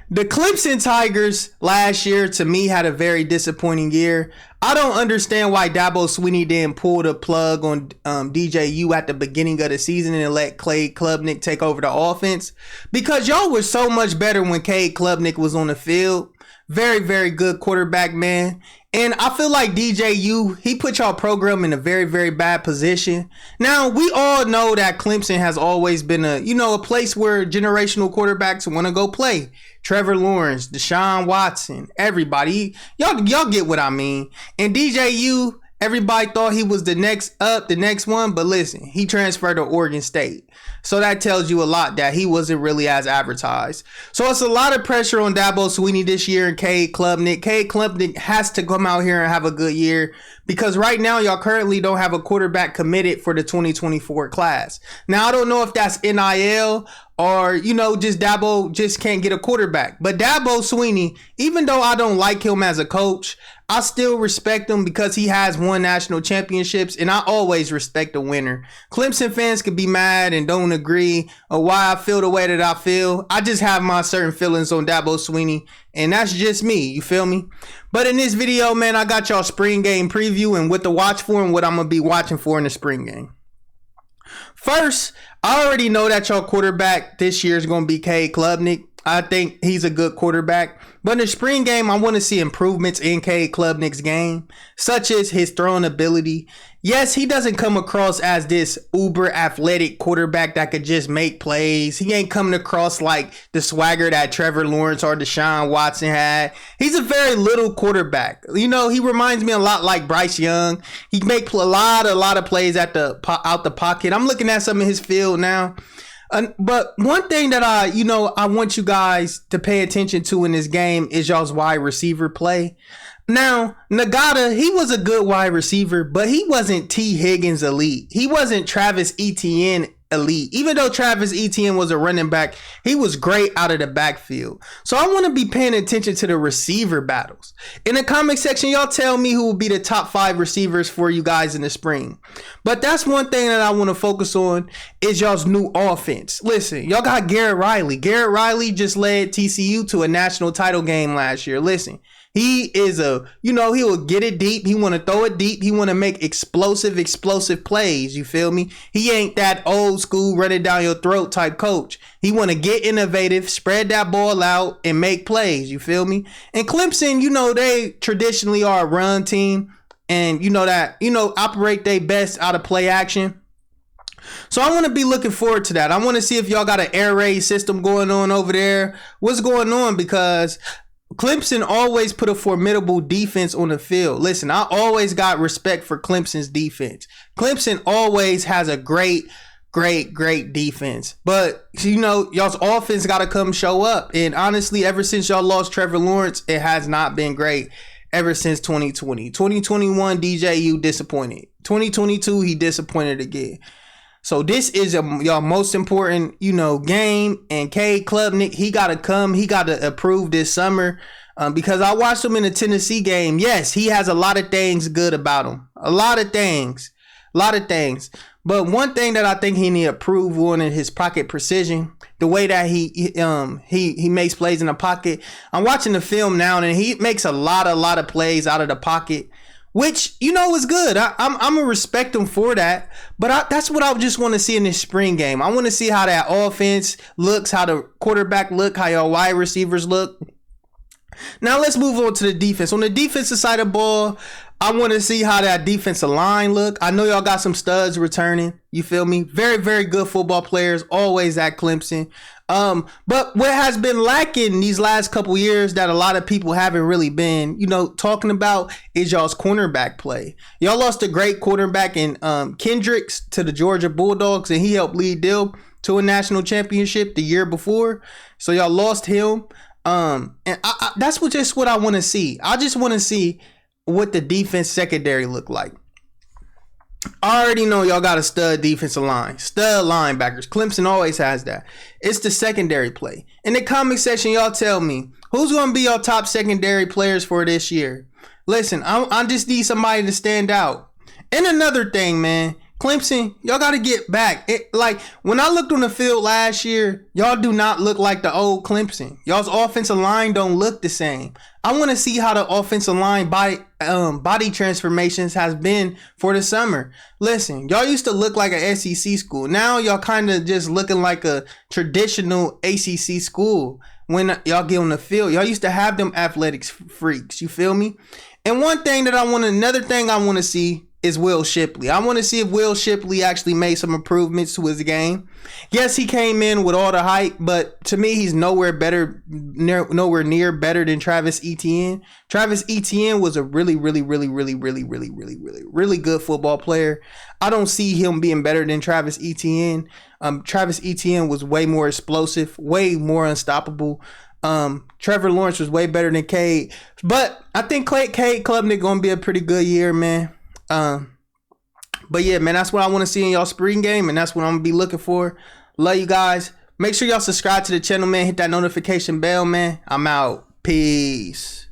The Clemson Tigers last year, to me, had a very disappointing year. I don't understand why Dabo Swinney didn't pull the plug on DJU at the beginning of the season and let Cade Klubnik take over the offense. Because y'all were so much better when Cade Klubnik was on the field. Very, very good quarterback, man. And I feel like DJU, he put y'all program in a very, very bad position. Now, we all know that Clemson has always been a place where generational quarterbacks want to go play. Trevor Lawrence, Deshaun Watson, everybody. Y'all get what I mean. And DJU, everybody thought he was the next one. But listen, he transferred to Oregon State. So that tells you a lot that he wasn't really as advertised. So it's a lot of pressure on Dabo Swinney this year and Cade Klubnik. Cade Klubnik has to come out here and have a good year because right now y'all currently don't have a quarterback committed for the 2024 class. Now, I don't know if that's NIL or, just Dabo just can't get a quarterback. But Dabo Swinney, even though I don't like him as a coach, I still respect him because he has won national championships, and I always respect a winner. Clemson fans could be mad and don't agree or why I feel the way that I feel. I just have my certain feelings on Dabo Swinney, and that's just me, you feel me? But in this video, man, I got y'all spring game preview and what to watch for and what I'm going to be watching for in the spring game. First, I already know that y'all quarterback this year is going to be Cade Klubnik. I think he's a good quarterback. But in the spring game, I want to see improvements in Cade Klubnik's game, such as his throwing ability. Yes, he doesn't come across as this uber athletic quarterback that could just make plays. He ain't coming across like the swagger that Trevor Lawrence or Deshaun Watson had. He's a very little quarterback. He reminds me a lot like Bryce Young. He make a lot of plays out the pocket. I'm looking at some of his field now. But one thing that I want you guys to pay attention to in this game is y'all's wide receiver play. Now, Nagata, he was a good wide receiver, but he wasn't T. Higgins elite. He wasn't Travis Etienne elite. Even though Travis Etienne was a running back, he was great out of the backfield. So I want to be paying attention to the receiver battles. In the comment section, y'all tell me who will be the top 5 receivers for you guys in the spring. But that's one thing that I want to focus on is y'all's new offense. Listen, y'all got Garrett Riley. Garrett Riley just led TCU to a national title game last year. Listen, he is he will get it deep. He want to throw it deep. He want to make explosive plays. You feel me? He ain't that old school running down your throat type coach. He want to get innovative, spread that ball out and make plays. You feel me? And Clemson, they traditionally are a run team and operate their best out of play action. So I want to be looking forward to that. I want to see if y'all got an air raid system going on over there. What's going on? Because Clemson always put a formidable defense on the field. Listen, I always got respect for Clemson's defense. Clemson always has a great defense. But, y'all's offense got to come show up. And honestly, ever since y'all lost Trevor Lawrence, it has not been great ever since 2020. 2021, DJU disappointed. 2022, he disappointed again. So this is y'all most important, game. And Cade Klubnik, he got to come. He got to improve this summer because I watched him in the Tennessee game. Yes, he has a lot of things good about him. A lot of things. But one thing that I think he need to improve on is his pocket precision. The way that he makes plays in the pocket. I'm watching the film now and he makes a lot of plays out of the pocket. Which, is good. I'm going to respect him for that. But that's what I just want to see in this spring game. I want to see how that offense looks, how the quarterback look, how your wide receivers look. Now let's move on to the defense. On the defensive side of the ball, I want to see how that defensive line look. I know y'all got some studs returning. You feel me? Very, very good football players, always at Clemson. But what has been lacking these last couple years that a lot of people haven't really been, talking about is y'all's cornerback play. Y'all lost a great quarterback in Kendricks to the Georgia Bulldogs, and he helped lead them to a national championship the year before. So y'all lost him. And that's just what I want to see. I just want to see what the defense secondary look like. I already know y'all got a stud defensive line, stud linebackers. Clemson always has that. It's the secondary play. In the comment section, y'all tell me who's going to be your top secondary players for this year. Listen, I just need somebody to stand out. And another thing, man, Clemson, y'all got to get back. Like, when I looked on the field last year, y'all do not look like the old Clemson. Y'all's offensive line don't look the same. I want to see how the offensive line body transformations has been for the summer. Listen, y'all used to look like an SEC school. Now y'all kind of just looking like a traditional ACC school. When y'all get on the field, y'all used to have them athletics freaks. You feel me? And another thing I want to see is Will Shipley. I want to see if Will Shipley actually made some improvements to his game. Yes, he came in with all the hype, but to me, he's nowhere near better than Travis Etienne. Travis Etienne was a really good football player. I don't see him being better than Travis Etienne. Travis Etienne was way more explosive, way more unstoppable. Trevor Lawrence was way better than Cade. But I think Cade Klubnik gonna be a pretty good year, man. But yeah, man, that's what I want to see in y'all spring game, and that's what I'm gonna be looking for. Love you guys. Make sure y'all subscribe to the channel, man. Hit that notification bell, man. I'm out. Peace.